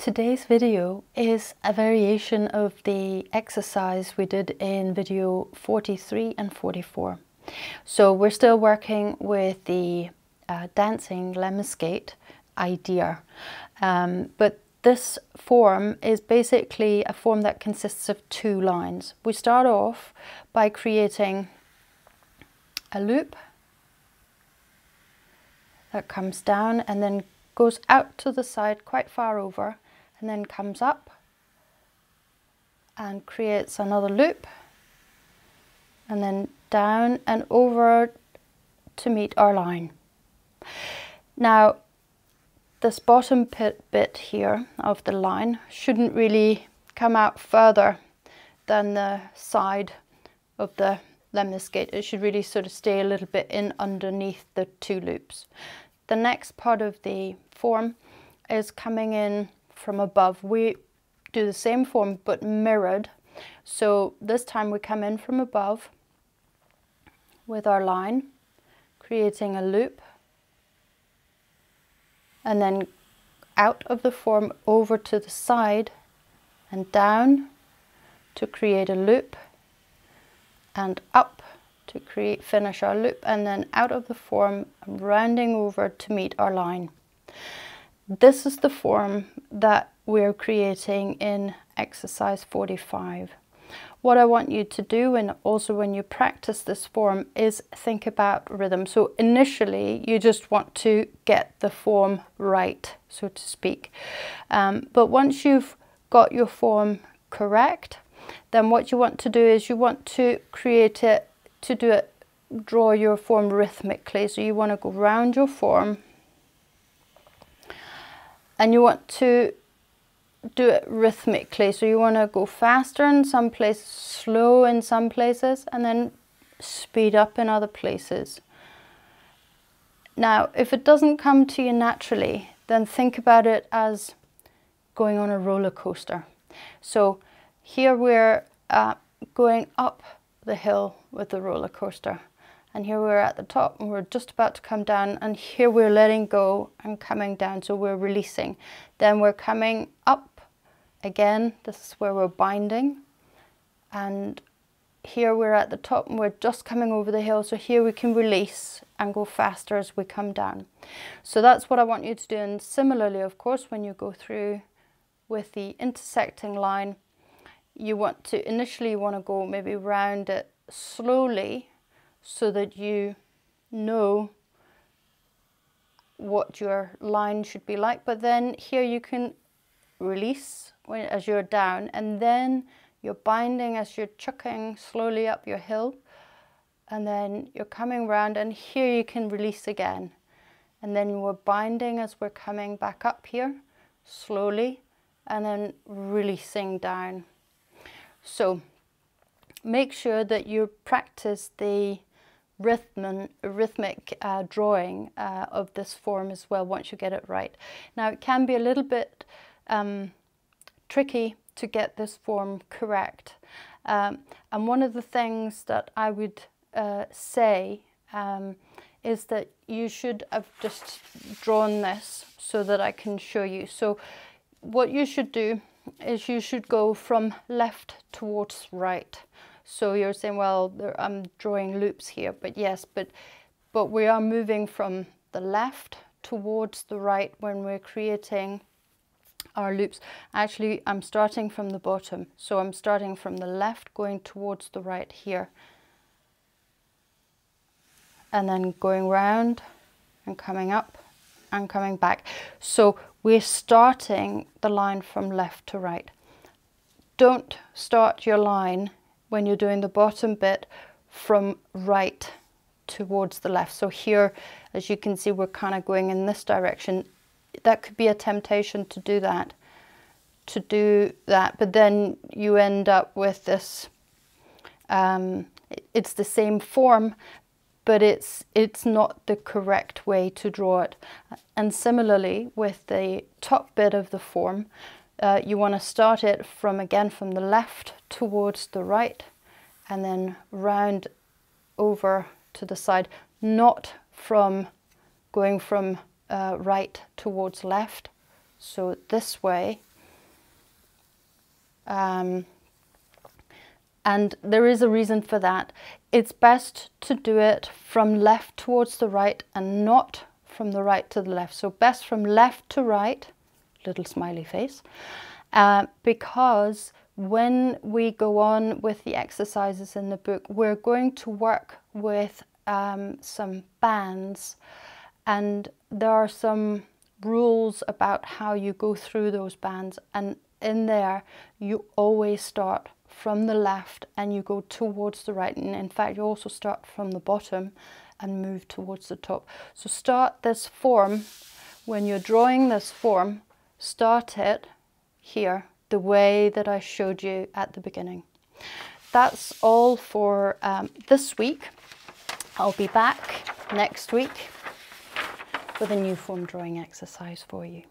Today's video is a variation of the exercise we did in video 43 and 44. So we're still working with the dancing lemon skate idea, but this form is basically a form that consists of two lines. We start off by creating a loop that comes down and then goes out to the side quite far over, and then comes up and creates another loop, and then down and over to meet our line. Now this bottom bit here of the line shouldn't really come out further than the side of the lemon skate. It should really sort of stay a little bit in underneath the two loops. The next part of the form is coming in from above. We do the same form but mirrored. So this time we come in from above with our line, creating a loop, and then out of the form over to the side and down to create a loop, and up to finish our loop, and then out of the form, rounding over to meet our line. This is the form that we're creating in exercise 45. What I want you to do, and also when you practice this form, is think about rhythm. So initially you just want to get the form right, so to speak. But once you've got your form correct, then what you want to do is you want to create it, draw your form rhythmically. So you want to go round your form and you want to do it rhythmically. So you want to go faster in some places, slow in some places, and then speed up in other places. Now, if it doesn't come to you naturally, then think about it as going on a roller coaster. So here we're going up the hill with the roller coaster, and here we're at the top and we're just about to come down, and here we're letting go and coming down, so we're releasing. Then we're coming up again, this is where we're binding, and here we're at the top and we're just coming over the hill, so here we can release and go faster as we come down. So that's what I want you to do. And similarly, of course, when you go through with the intersecting line, you want to initially go maybe round it slowly so that you know what your line should be like. But then here you can release as you're down, and then you're binding as you're chucking slowly up your hill, and then you're coming round, and here you can release again, and then we're binding as we're coming back up here slowly, and then releasing down. So make sure that you practice the rhythmic drawing of this form as well once you get it right. Now it can be a little bit tricky to get this form correct, and one of the things that I would say is that you should have just drawn this so that I can show you. So what you should do is you should go from left towards right. So you're saying, well, I'm drawing loops here, but yes, but we are moving from the left towards the right when we're creating our loops. Actually, I'm starting from the bottom, so I'm starting from the left going towards the right here, and then going round and coming up and coming back. So we're starting the line from left to right. Don't start your line when you're doing the bottom bit from right towards the left. So here, as you can see, we're kind of going in this direction. That could be a temptation to do that, but then you end up with this, it's the same form, but it's not the correct way to draw it. And similarly with the top bit of the form, you want to start it from the left towards the right, and then round over to the side, not from going from right towards left. So this way, And there is a reason for that. It's best to do it from left towards the right and not from the right to the left. So best from left to right, little smiley face, because when we go on with the exercises in the book, we're going to work with some bands, and there are some rules about how you go through those bands, and in there you always start from the left and you go towards the right, and in fact you also start from the bottom and move towards the top. So start this form, when you're drawing this form, start it here the way that I showed you at the beginning. That's all for this week. I'll be back next week with a new form drawing exercise for you.